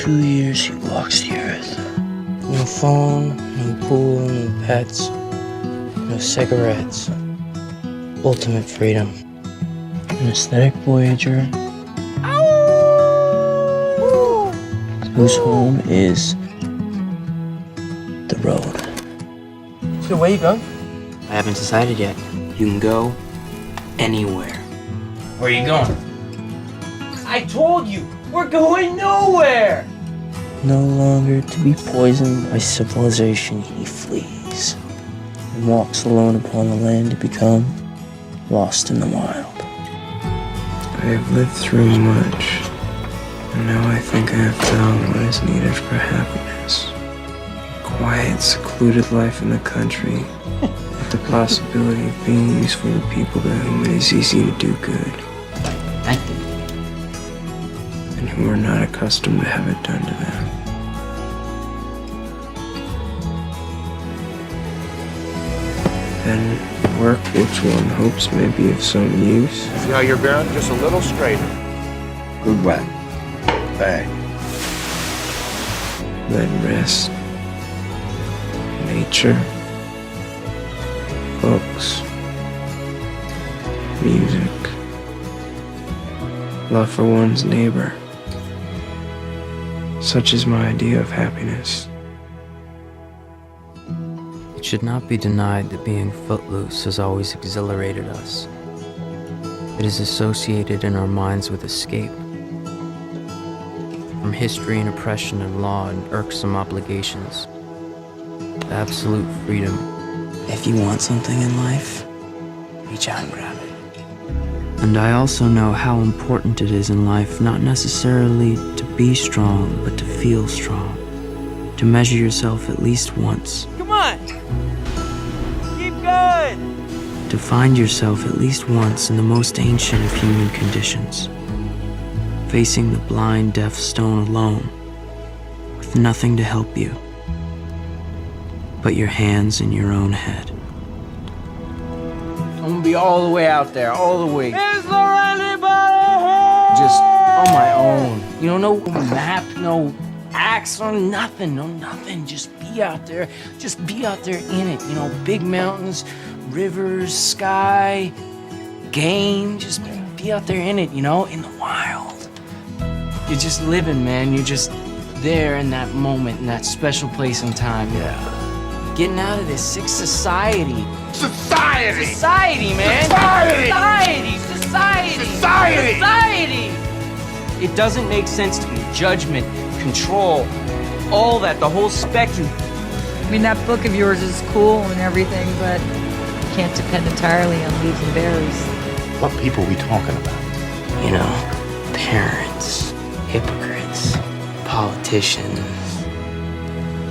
2 years he walks the earth. No phone, no pool, no pets, no cigarettes. Ultimate freedom. An aesthetic voyager whose home is the road. So where you going? I haven't decided yet. You can go anywhere. Where are you going? I told you, we're going nowhere! No longer to be poisoned by civilization, he flees and walks alone upon the land to become lost in the wild. I have lived through much, and now I think I have found what is needed for happiness. Quiet, secluded life in the country, with the possibility of being useful to people to whom it is easy to do good. Thank you. And who are not accustomed to have it done to them. Then work which one hopes may be of some use. See how you're bearing? Just a little straighter. Good whack. Bang. Then rest. Nature. Books. Music. Love for one's neighbor. Such is my idea of happiness. It should not be denied that being footloose has always exhilarated us. It is associated in our minds with escape from history and oppression and law and irksome obligations. Absolute freedom. If you want something in life, reach out and grab it. And I also know how important it is in life not necessarily to be strong, but to feel strong. To measure yourself at least once. Come on! Keep going! To find yourself at least once in the most ancient of human conditions. Facing the blind, deaf stone alone, with nothing to help you but your hands in your own head. I'm gonna be all the way out there, all the way. Is there anybody here? Just on my own. You know, no map, no axe, no nothing, Just be out there. Just be out there in it. You know, big mountains, rivers, sky, game. Just be out there in it, you know, in the wild. You're just living, man. You're just there in that moment, in that special place and time. Yeah. Getting out of this sick society. Society! Society, man! Society! Society! Society! Society! It doesn't make sense to be judgment, control, all that, the whole spectrum. I mean, that book of yours is cool and everything, but you can't depend entirely on leaves and berries. What people are we talking about? You know, parents, hypocrites, politicians.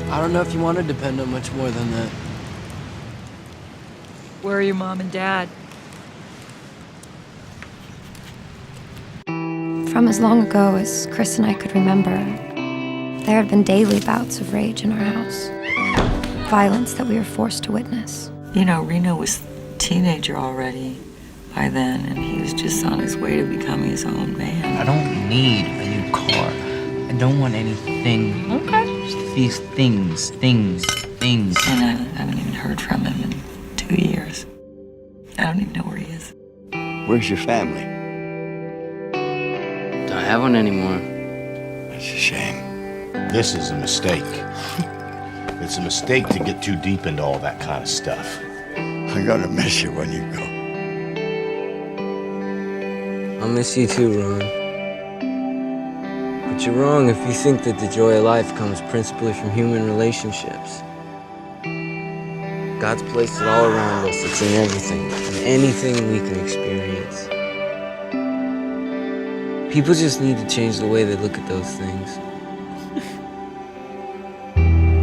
I don't know if you want to depend on much more than that. Where are your mom and dad? From as long ago as Chris and I could remember, there had been daily bouts of rage in our house. Violence that we were forced to witness. You know, Reno was a teenager already by then, and he was just on his way to becoming his own man. I don't need a new car. I don't want anything. Okay. Just these things. And I haven't even heard from him in 2 years. I don't even know where he is. Where's your family? Don't have one anymore. That's a shame. This is a mistake. It's a mistake to get too deep into all that kind of stuff. I'm gonna miss you when you go. I'll miss you too, Ron. But you're wrong if you think that the joy of life comes principally from human relationships. God's placed it all around us. It's in everything, in anything we can experience. People just need to change the way they look at those things.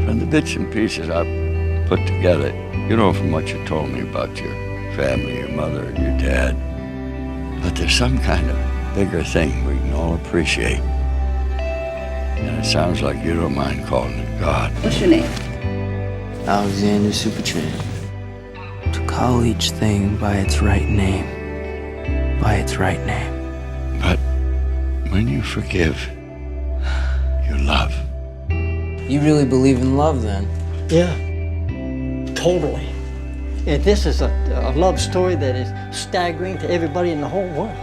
From the bits and pieces I've put together, you know, from what you told me about your family, your mother, and your dad, but there's some kind of bigger thing we can all appreciate. And it sounds like you don't mind calling it God. What's your name? Alexander Supertramp. To call each thing by its right name. By its right name. But when you forgive, you love. You really believe in love then? Yeah, totally. And this is a love story that is staggering to everybody in the whole world.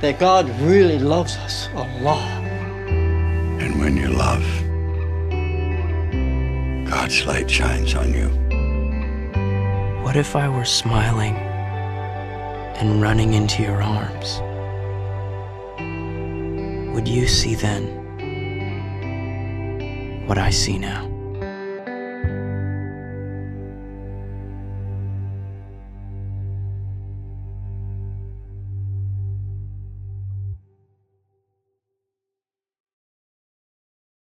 That God really loves us a lot. And when you love, God's light shines on you. What if I were smiling and running into your arms? Would you see then what I see now?